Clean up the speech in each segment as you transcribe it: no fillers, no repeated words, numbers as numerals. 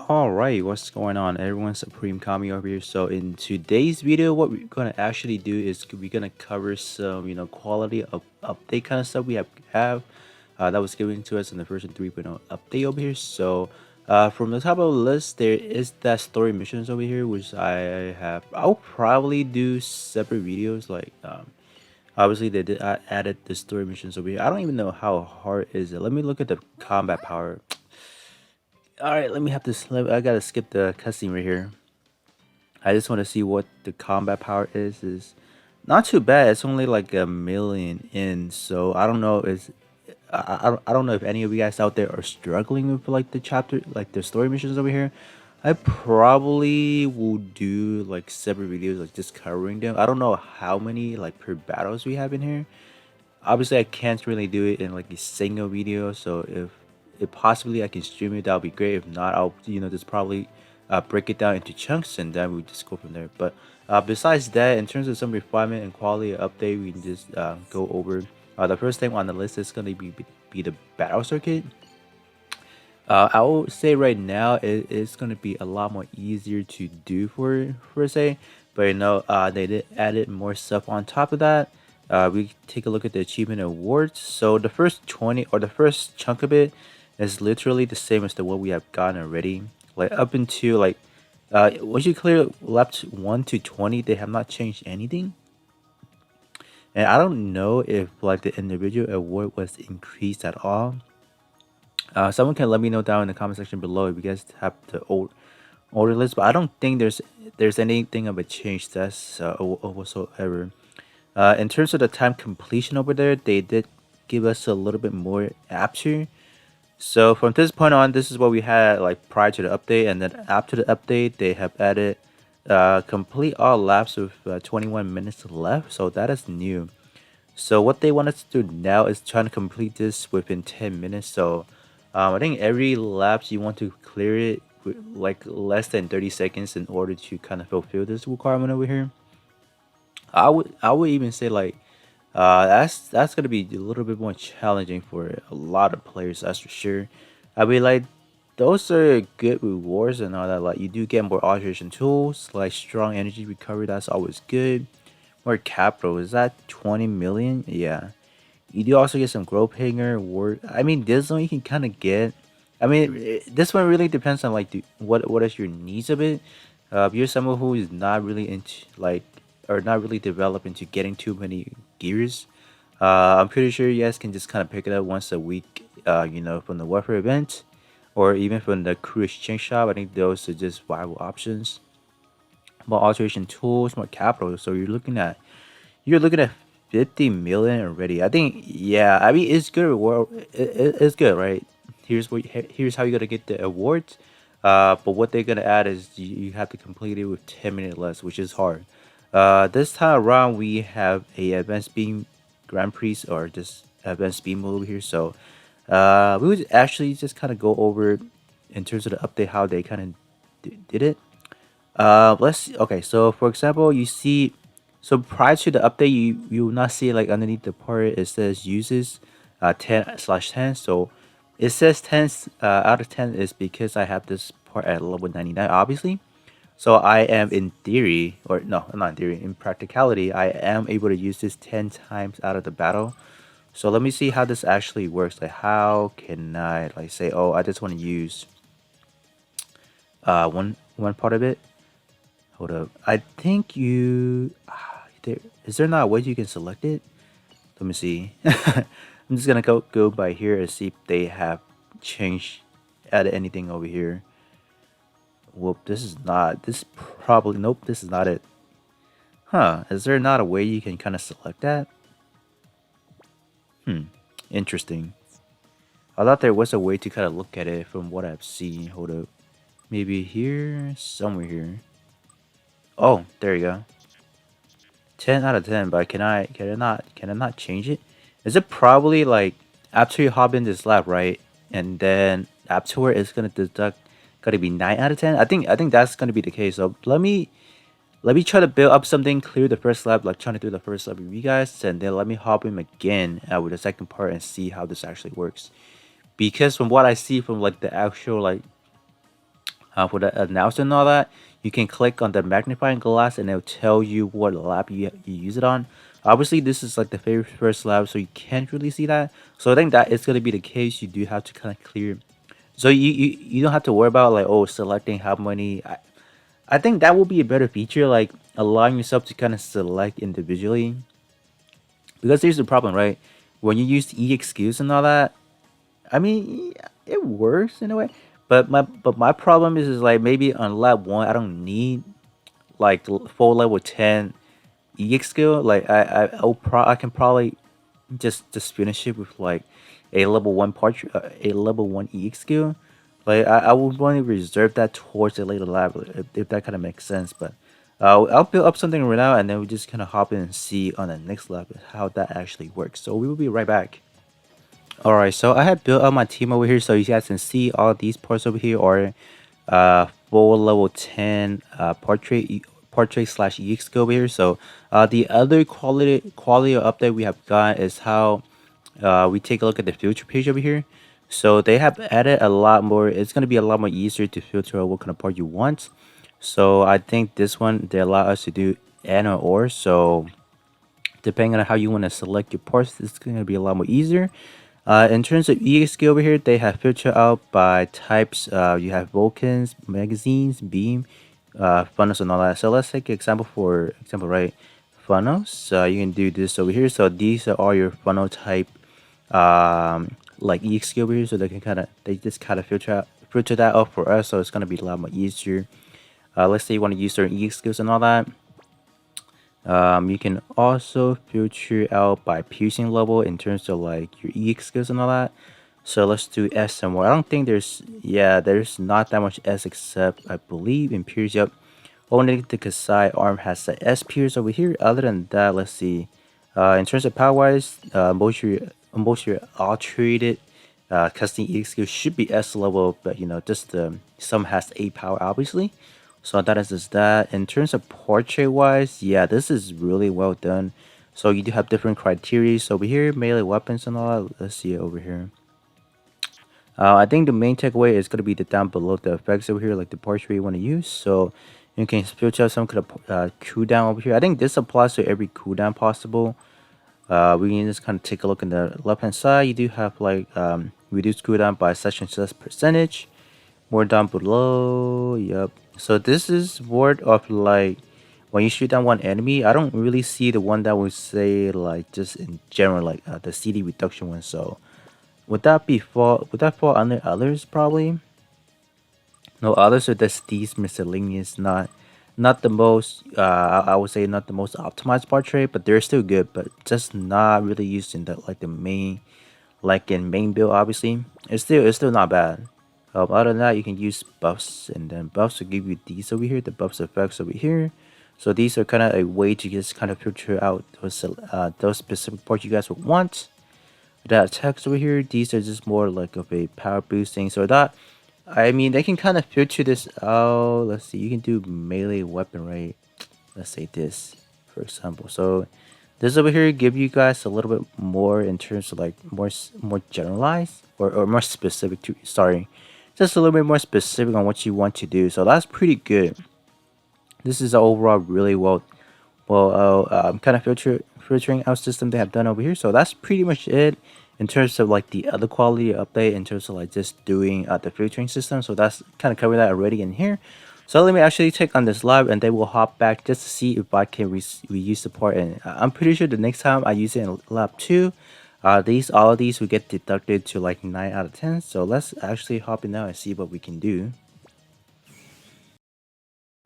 All right, what's going on, everyone? Supreme Kami over here. So in today's video, what we're gonna actually do is we're gonna cover some, quality of update kind of stuff we have that was given to us in the version 3.0 update over here. So from the top of the list, there is that story missions over here, which I have. I'll probably do separate videos. Like obviously they did added the story missions over here. I don't even know how hard is it. Let me look at the combat power. All right, let me have this. I gotta skip the cutscene right here. I just want to see what the combat power is. Is not too bad. It's only like a million in. So I don't know. Is I don't know if any of you guys out there are struggling with like the chapter, like the story missions over here. I probably will do like separate videos, like just covering them. I don't know how many like per battles we have in here. Obviously I can't really do it in like a single video, so if possibly I can stream it, that would be great. If not, I'll just probably break it down into chunks and then we just go from there. But besides that, in terms of some refinement and quality update, we can just go over the first thing on the list is going to be the battle circuit. I will say right now it's going to be a lot more easier to do for say, but they did added more stuff on top of that. We take a look at the achievement awards. So the first 20 or the first chunk of it is literally the same as the one we have gotten already. Like up into like once you clear laps 1 to 20, they have not changed anything. And I don't know if like the individual award was increased at all. Someone can let me know down in the comment section below if you guys have the order list, but I don't think there's anything of a change that's whatsoever. In terms of the time completion over there, they did give us a little bit more aperture. So from this point on, this is what we had like prior to the update, and then after the update, they have added complete all laps with 21 minutes left. So that is new. So what they want us to do now is trying to complete this within 10 minutes. So I think every lap you want to clear it with like less than 30 seconds in order to kind of fulfill this requirement over here. I would even say like that's gonna be a little bit more challenging for a lot of players, that's for sure. I mean like those are good rewards and all that. Like you do get more alteration tools, like strong energy recovery, that's always good. More capital, is that 20 million? Yeah. You do also get some growth hanger work. I mean, this one you can kind of get. I mean, this one really depends on like what is your needs of it. If you're someone who is not really into like or not really developed into getting too many gears, I'm pretty sure you guys can just kind of pick it up once a week. From the warfare event, or even from the crew exchange shop. I think those are just viable options. More alteration tools, more capital. So you're looking at 50 million already. I think, yeah. I mean, it's good reward. It's good, right? Here's how you're gonna get the awards. But what they're gonna add is you have to complete it with 10 minutes less, which is hard. This time around we have a advanced beam Grand Prix or just advanced beam mode over here. So, we would actually just kind of go over in terms of the update how they kind of did it. Let's okay. So for example, you see, so prior to the update, you will not see like underneath the part it says uses 10/10. So it says 10 out of 10 is because I have this part at level 99, obviously. So I am in theory, or no, not in theory, in practicality, I am able to use this 10 times out of the battle. So let me see how this actually works. Like how can I like say, oh, I just want to use one part of it. Hold up. I think is there not a way you can select it? Let me see. I'm just gonna go by here and see if they have changed, added anything over here. Whoop, this is not. This probably nope. This is not it. Huh? Is there not a way you can kind of select that? Hmm. Interesting. I thought there was a way to kind of look at it from what I've seen. Hold up. Maybe here, somewhere here. Oh, there you go. 10 out of 10, but can I not change it? Is it probably like after you hop in this lab, right? And then afterward it's gonna deduct gotta be 9 out of 10? I think that's gonna be the case. So let me try to build up something, clear the first lab, like trying to do the first lab with you guys, and then let me hop in again with the second part and see how this actually works. Because from what I see from like the actual like for the announcement and all that, you can click on the magnifying glass and it'll tell you what lab you use it on. Obviously, this is like the very first lab, so you can't really see that. So I think that is gonna be the case. You do have to kind of clear. So you don't have to worry about like, oh, selecting how many. I think that will be a better feature, like allowing yourself to kind of select individually. Because here's the problem, right? When you use EXQs and all that, I mean, yeah, it works in a way. But my problem is like maybe on lab one, I don't need like full level 10 EX skill. Like I can probably just finish it with like a level one part, a level one EX skill. Like I would want to reserve that towards a later lab if that kind of makes sense. But I'll build up something right now, and then we just kind of hop in and see on the next lab how that actually works. So we will be right back. Alright, so I have built up my team over here, so you guys can see all these parts over here are full level 10 portrait slash EX skill over here. So the other quality of update we have got is how we take a look at the filter page over here. So they have added a lot more. It's going to be a lot more easier to filter out what kind of part you want. So I think this one they allow us to do and or. So depending on how you want to select your parts, it's going to be a lot more easier. In terms of EXK over here, they have filtered out by types. You have Vulcans, magazines, beam, funnels, and all that. So let's take an example for example, right? Funnels. You can do this over here. So these are all your funnel type, like EXK over here. So they just kind of filter that out for us. So it's gonna be a lot more easier. Let's say you want to use certain EXKs and all that. You can also filter out by piercing level in terms of like your EX skills and all that. So let's do S somewhere. I don't think there's not that much S except I believe in pierce. Yep. Only the Kasai arm has the S pierce over here. Other than that, let's see. In terms of power wise, most your altered custom EX skill should be S level, but just some has A power obviously. So that is just that. In terms of portrait wise, yeah, this is really well done. So you do have different criteria. So over here, melee weapons and all that. Let's see it over here. I think the main takeaway is going to be the down below the effects over here, like the portrait you want to use. So you can filter some kind of cooldown over here. I think this applies to every cooldown possible. We can just kind of take a look in the left hand side. You do have like reduced cooldown by such and such percentage. More down below. Yep. So this is word of like when you shoot down one enemy. I don't really see the one that would say like just in general like the CD reduction one. So would that fall under others probably? No, others are just these miscellaneous, not the most I would say not the most optimized portrait, but they're still good, but just not really used in the main like in main build obviously. It's still not bad. Other than that, you can use buffs, and then buffs will give you these over here, the buffs effects over here. So these are kind of a way to just kind of filter out those specific parts you guys would want. That text over here, these are just more like of a power boosting. So that, I mean, they can kind of filter this out. Let's see, you can do melee weapon, right? Let's say this, for example. So this over here give you guys a little bit more in terms of like more generalized or more specific to, sorry, just a little bit more specific on what you want to do. So that's pretty good. This is overall really kind of filtering out system they have done over here. So that's pretty much it in terms of like the other quality update in terms of like just doing the filtering system. So that's kind of covered that already in here. So let me actually take on this lab and then we'll hop back just to see if I can reuse the part. And I'm pretty sure the next time I use it in lab 2, all of these will get deducted to like 9 out of 10. So let's actually hop in now and see what we can do.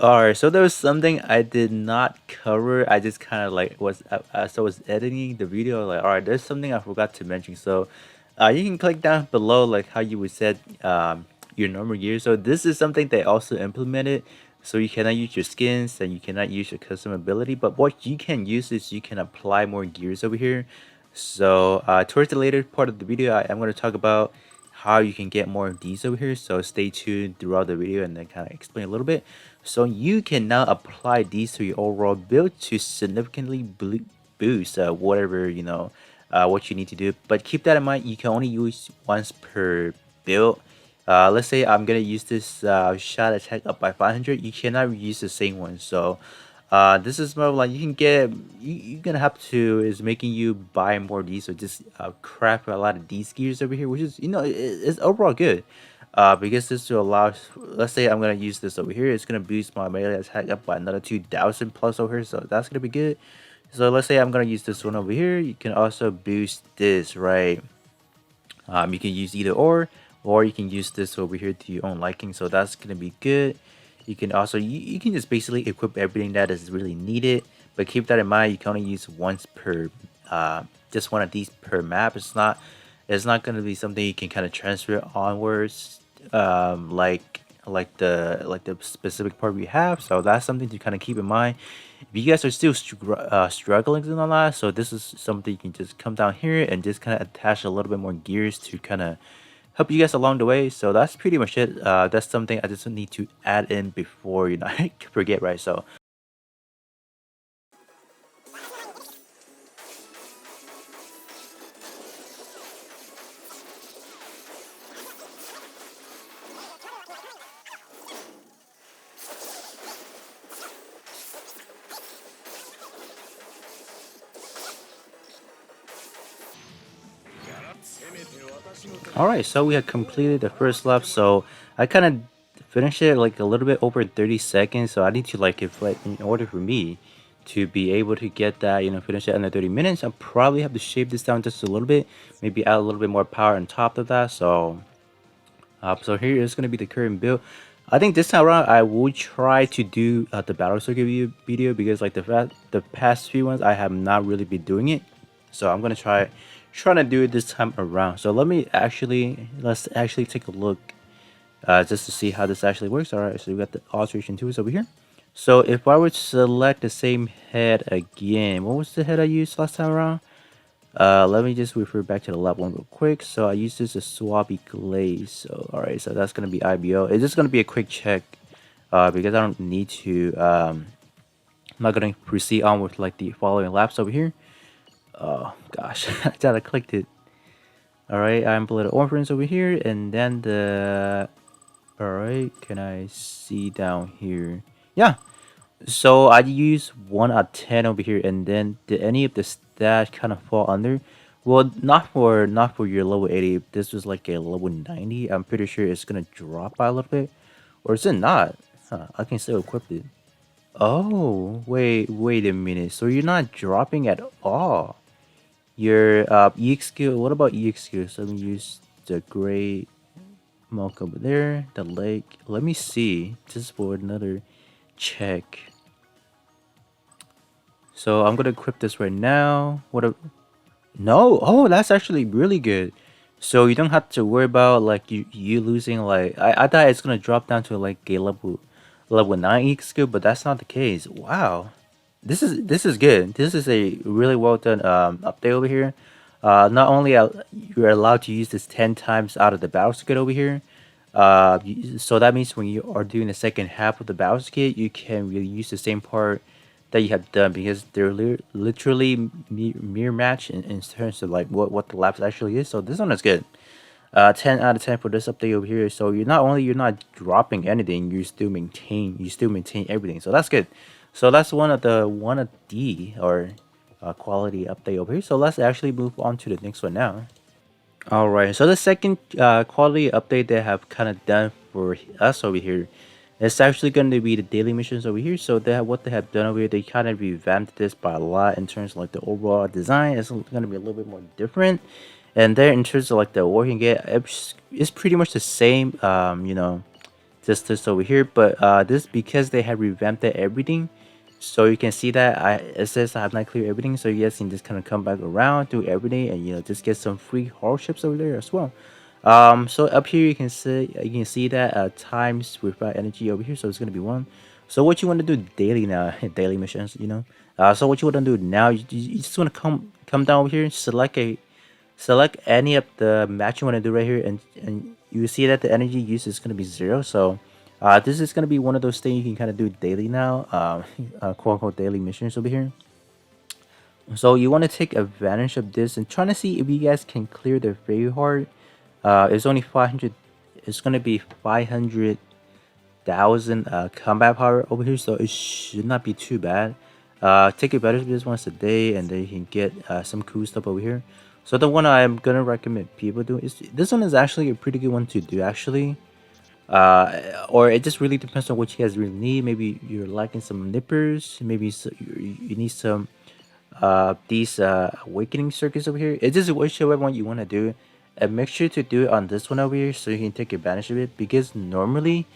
Alright, so there was something I did not cover. I just kind of like as I was editing the video, like, alright, there's something I forgot to mention. So, you can click down below, like how you would set your normal gear. So this is something they also implemented. So you cannot use your skins and you cannot use your custom ability. But what you can use is you can apply more gears over here. So towards the later part of the video, I'm going to talk about how you can get more of these over here. So stay tuned throughout the video and then kind of explain a little bit. So you can now apply these to your overall build to significantly boost whatever what you need to do. But keep that in mind, you can only use once per build. Let's say I'm gonna use this shot attack up by 500. You cannot use the same one. So this is more like you can get you're gonna have to is making you buy more of these, so just crap a lot of these gears over here, which is it's overall good. Because this will allow, let's say I'm gonna use this over here, it's gonna boost my melee attack up by another 2,000 plus over here, so that's gonna be good. So let's say I'm gonna use this one over here. You can also boost this, right? You can use either or you can use this over here to your own liking. So that's gonna be good. You can also you can just basically equip everything that is really needed, but keep that in mind. You can only use once per just one of these per map. It's not gonna be something you can kind of transfer onwards, like the specific part we have. So that's something to kind of keep in mind. If you guys are still struggling in a lot, so this is something you can just come down here and just kind of attach a little bit more gears to kind of help you guys along the way. So that's pretty much it. That's something I just need to add in before I forget, right? So all right, so we had completed the first lap. So I kind of finished it like a little bit over 30 seconds. So I need to like if like in order for me to be able to get that, finish it under 30 minutes, I probably have to shape this down just a little bit, maybe add a little bit more power on top of that. So here is going to be the current build. I think this time around I will try to do the battle circuit video because like the past few ones I have not really been doing it. So I'm gonna trying to do it this time around. So let's actually take a look just to see how this actually works. All right, so we got the alteration tools over here. So if I were to select the same head again, what was the head I used last time around? Let me just refer back to the lab one real quick. So I used this as Swabby Glaze. So all right, so that's gonna be IBO. It's just gonna be a quick check, because I don't need to. I'm not gonna proceed on with like the following laps over here. Oh gosh, I thought I clicked it. All right, I'm below the orphans over here, and then the. All right, can I see down here? Yeah, so I use 1 out of 10 over here, and then did any of the stats kind of fall under? Well, not for your level 80. If this was like a level 90, I'm pretty sure it's gonna drop by a little bit, or is it not? Huh, I can still equip it. Oh, wait a minute. So you're not dropping at all. Your EX skill. What about EX skill? So let me use the gray milk over there. The lake. Let me see. Just for another check. So I'm gonna equip this right now. No? Oh, that's actually really good. So you don't have to worry about like you losing like I thought it's gonna drop down to like a level 9 EX skill, but that's not the case. Wow. This is good. This is a really well done update over here. Not only you're allowed to use this 10 times out of the battle skit over here. So that means when you are doing the second half of the battle skit, you can really use the same part that you have done because they're literally mirror match in terms of like what the laps actually is. So this one is good. 10 out of 10 for this update over here. So you're not dropping anything, you still maintain everything. So that's good. So that's one of the or quality update over here. So let's actually move on to the next one now. All right. So the second quality update they have kind of done for us over here, it's actually going to be the daily missions over here. So what they have done over here, they kind of revamped this by a lot in terms of like the overall design. It's going to be a little bit more different. And there, in terms of like the working get, it's pretty much the same. Just this over here, but this because they have revamped everything. So you can see that it says I have not cleared everything. So you guys can just kind of come back around, do everything, and just get some free hardships over there as well. So up here you can see that times without energy over here. So it's gonna be 1. So what you want to do daily now, daily missions, So what you want to do now, you just want to come down over here, select any of the match you want to do right here, and you see that the energy use is going to be 0. So this is going to be one of those things you can kind of do daily now, quote unquote daily missions over here. So you want to take advantage of this and trying to see if you guys can clear the very hard. It's only 500 it's gonna be 500,000 combat power over here, so it should not be too bad. Take advantage of this once a day, and then you can get some cool stuff over here. So the one I'm gonna recommend people do is this one is actually a pretty good one to do actually. Or it just really depends on what you guys really need. Maybe you're lacking some nippers. Maybe you need some these awakening circuits over here. It's just whichever one you want to do, and make sure to do it on this one over here so you can take advantage of it, because normally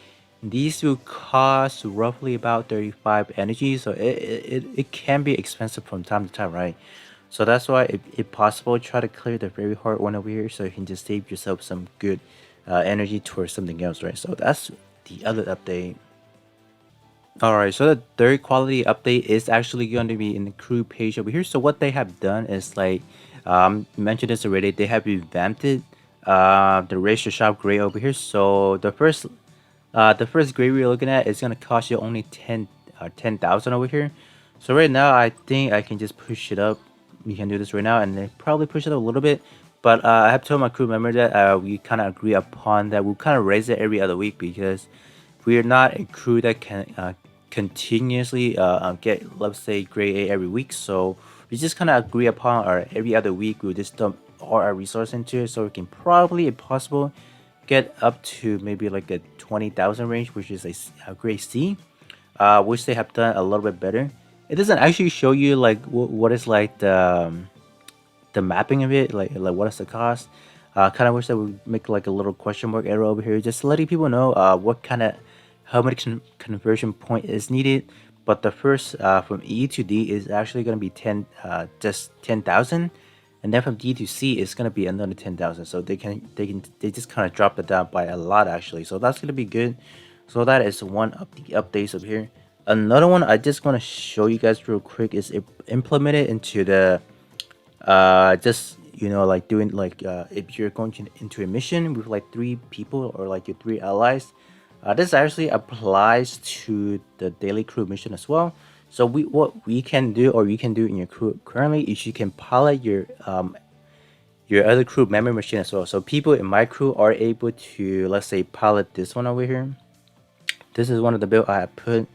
these will cost roughly about 35 energy, so it can be expensive from time to time, right? So that's why if possible, try to clear the very hard one over here so you can just save yourself some good energy towards something else, right? So that's the other update. Alright, so the third quality update is actually going to be in the crew page over here. So what they have done is like, mentioned this already, they have revamped it, the ratio shop grade over here. So the first grade we're looking at is gonna cost you only 10,000 over here. So right now, I think I can just push it up. We can do this right now, and then probably push it up a little bit. But I have told my crew member that we kind of agree upon that we'll kind of raise it every other week, because we are not a crew that can continuously get, let's say, grade A every week. So we just kind of agree upon our every other week we'll just dump all our resource into it, so we can probably, if possible, get up to maybe like a 20,000 range, which is a grade C, which they have done a little bit better. It doesn't actually show you like what is like the mapping of it, like what is the cost. Kind of wish that would make like a little question mark arrow over here, just letting people know what kind of how much conversion point is needed. But the first from E to D is actually going to be just 10,000, and then from D to C is going to be another 10,000. So they just kind of drop it down by a lot actually. So that's going to be good. So that is one of the updates over here. Another one I just want to show you guys real quick is implemented into the just like doing like if you're going into a mission with like 3 people or like your 3 allies. This actually applies to the daily crew mission as well. So what we can do, or you can do in your crew currently, is you can pilot your other crew member machine as well. So people in my crew are able to, let's say, pilot this one over here. This is one of the build I have put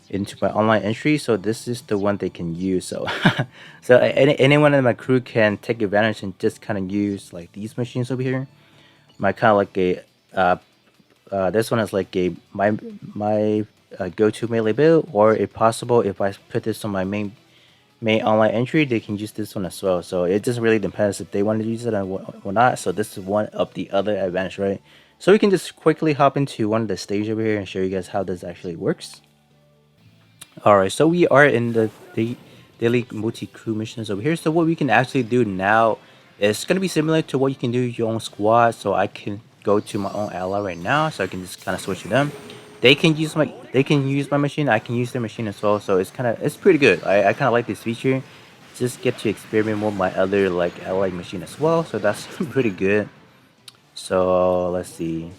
into my online entry, so this is the one they can use. So so anyone in my crew can take advantage and just kind of use like these machines over here. My kind of like a this one is like a my go-to melee build, or if possible, if I put this on my main online entry, they can use this one as well. So it just really depends if they want to use it or not. So this is one of the other advantage, right? So we can just quickly hop into one of the stage over here and show you guys how this actually works. Alright, so we are in the daily multi-crew missions over here. So what we can actually do now is going to be similar to what you can do with your own squad. So I can go to my own ally right now, so I can just kind of switch to them. They can use my machine, I can use their machine as well. So it's pretty good. I kind of like this feature. Just get to experiment with my other like allied machine as well. So that's pretty good. So let's see.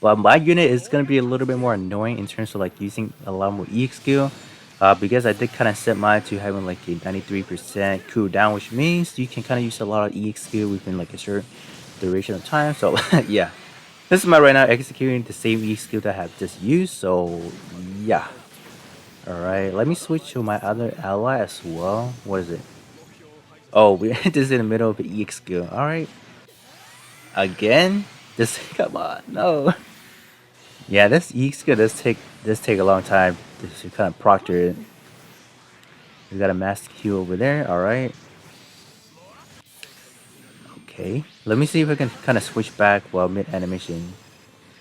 But my unit is going to be a little bit more annoying in terms of like using a lot more EX skill, because I did kind of set mine to having like a 93% cooldown, which means you can kind of use a lot of EX skill within like a short duration of time. So yeah, this is my right now executing the same EX skill that I have just used. So yeah, all right, let me switch to my other ally as well. What is it? Oh, we're just in the middle of the EX skill. All right, again, just come on, no. Yeah, this EX skill does take a long time to kind of proctor it. We got a master Q over there. All right. Okay. Let me see if I can kind of switch back while mid animation.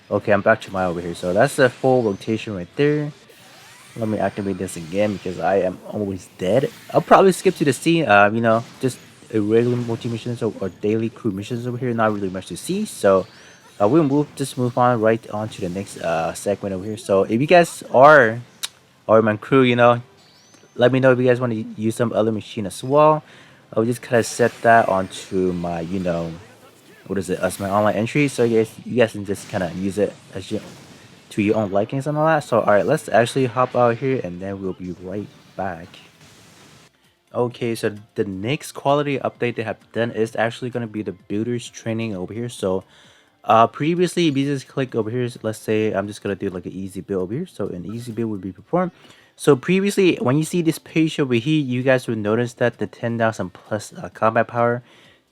Okay, I'm back to my over here. So that's a full rotation right there. Let me activate this again because I am always dead. I'll probably skip to the scene. Just a regular multi missions or daily crew missions over here. Not really much to see. So we'll just move on right on to the next segment over here. So if you guys are my crew, let me know if you guys want to use some other machine as well. I'll just kind of set that onto my, what is it, as my online entry. So you guys can just kind of use it as to your own likings and all that. So alright, let's actually hop out here and then we'll be right back. Okay, so the next quality update they have done is actually going to be the builders training over here. So Previously, if you just click over here, let's say I'm just gonna do like an easy build over here. So an easy build would be performed. So previously, when you see this page over here, you guys would notice that the 10,000 plus combat power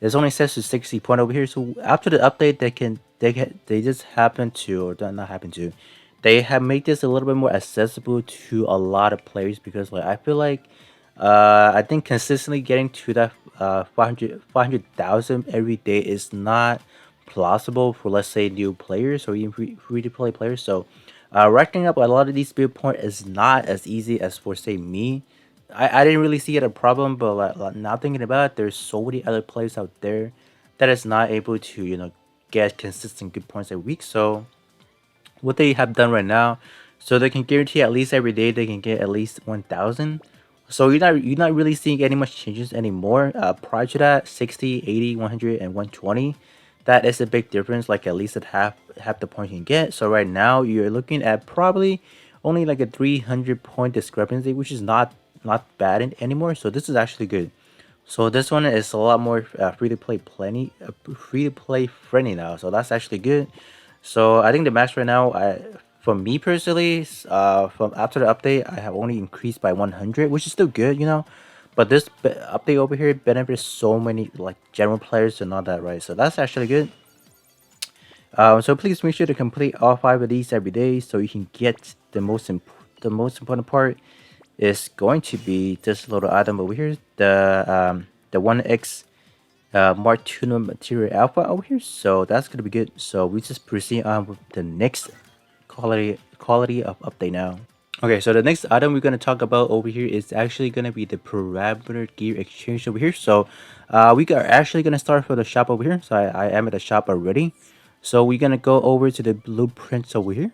is only set to 60 point over here. So after the update, they just happen to, or not happen to, they have made this a little bit more accessible to a lot of players, because like I feel like I think consistently getting to that 500,000 every day is not plausible for, let's say, new players or even free to play players. So racking up a lot of these build points is not as easy as for, say, me. I didn't really see it a problem, but now thinking about it, there's so many other players out there that is not able to, get consistent good points every week. So what they have done right now, so they can guarantee at least every day they can get at least 1,000. So you're not really seeing any much changes anymore. Prior to that, 60, 80, 100, and 120, that is a big difference. Like at least at half the point you can get. So right now you're looking at probably only like a 300 point discrepancy, which is not bad anymore. So this is actually good. So this one is a lot more free to play friendly now. So that's actually good. So I think the max right now, for me personally, from after the update, I have only increased by 100, which is still good. But this update over here benefits so many like general players and all that, right? So that's actually good. So please make sure to complete all 5 of these every day, so you can get the most important part is going to be this little item over here, the 1x Mark Tuna Material Alpha over here. So that's gonna be good. So we just proceed on with the next quality of update now. Okay, so the next item we're gonna talk about over here is actually gonna be the parameter gear exchange over here. So we are actually gonna start for the shop over here. So I am at the shop already. So we're gonna go over to the blueprints over here.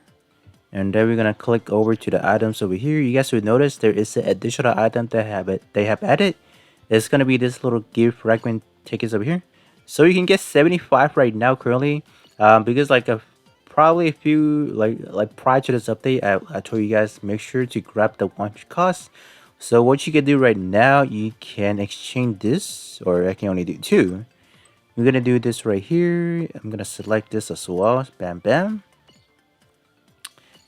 And then we're gonna click over to the items over here. You guys will notice there is an additional item that they have added. It's gonna be this little gear fragment tickets over here. So you can get 75 right now currently. Because like probably a few like prior to this update, I told you guys make sure to grab the 100 cost. So what you can do right now, you can exchange this, or I can only do 2. We're gonna do this right here. I'm gonna select this as well. Bam, bam.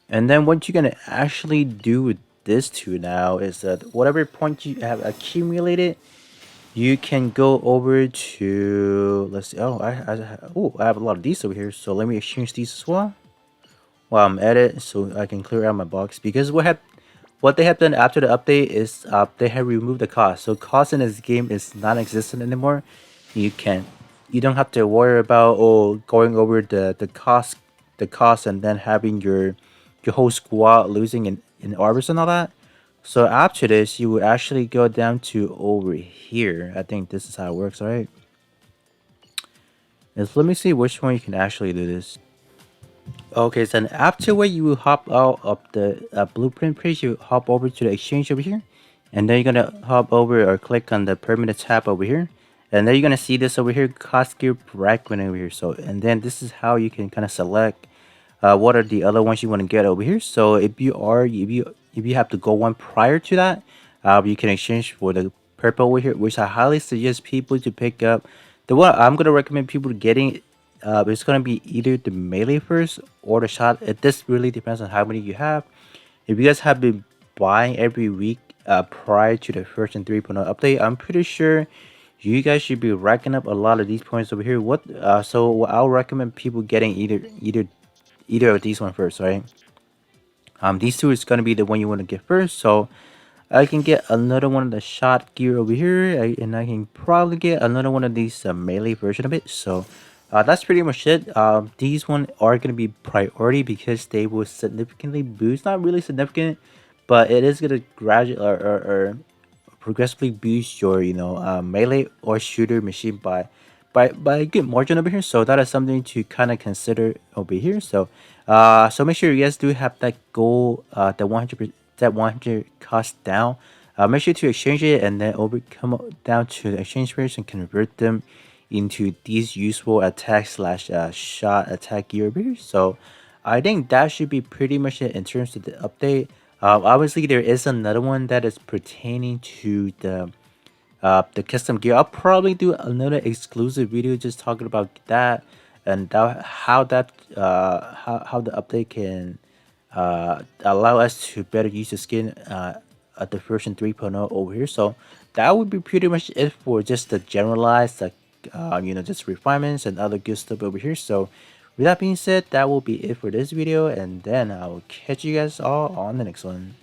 And then what you're gonna actually do with this two now is that whatever point you have accumulated, you can go over to, let's see. Oh, I have a lot of these over here. So let me exchange these as well while I'm at it, so I can clear out my box. Because what they have done after the update is they have removed the cost. So cost in this game is non-existent anymore. You don't have to worry about going over the cost and then having your whole squad losing in orbits and all that. So after this, you would actually go down to over here. I think this is how it works, right? Let me see which one you can actually do this. Okay, so then afterward, you will hop out of the blueprint page. You hop over to the exchange over here, and then you're gonna hop over or click on the permanent tab over here, and then you're gonna see this over here, cost gear fragment over here. So, and then this is how you can kind of select what are the other ones you want to get over here. So if you have to go one prior to that, you can exchange for the purple over here, which I highly suggest people to pick up. The one I'm gonna recommend people getting, it's gonna be either the melee first or the shot. This really depends on how many you have. If you guys have been buying every week prior to the version 3.0 update, I'm pretty sure you guys should be racking up a lot of these points over here. So I'll recommend people getting either of these one first, right? These two is gonna be the one you want to get first. So I can get another one of the shot gear over here, and I can probably get another one of these melee version of it. So that's pretty much it. These one are gonna be priority because they will significantly boost, not really significant, but it is gonna gradually or progressively boost your melee or shooter machine by a good margin over here. So that is something to kind of consider over here. So so make sure you guys do have that goal, that 100 cost down. Make sure to exchange it and then come down to the exchange rates and convert them into these useful attack slash shot attack gear over here. So I think that should be pretty much it in terms of the update. Obviously there is another one that is pertaining to the custom gear. I'll probably do another exclusive video just talking about that. and how the update can allow us to better use the skin at the version 3.0 over here. So that would be pretty much it for just the generalized, like just refinements and other good stuff over here. So with that being said, that will be it for this video, and then I will catch you guys all on the next one.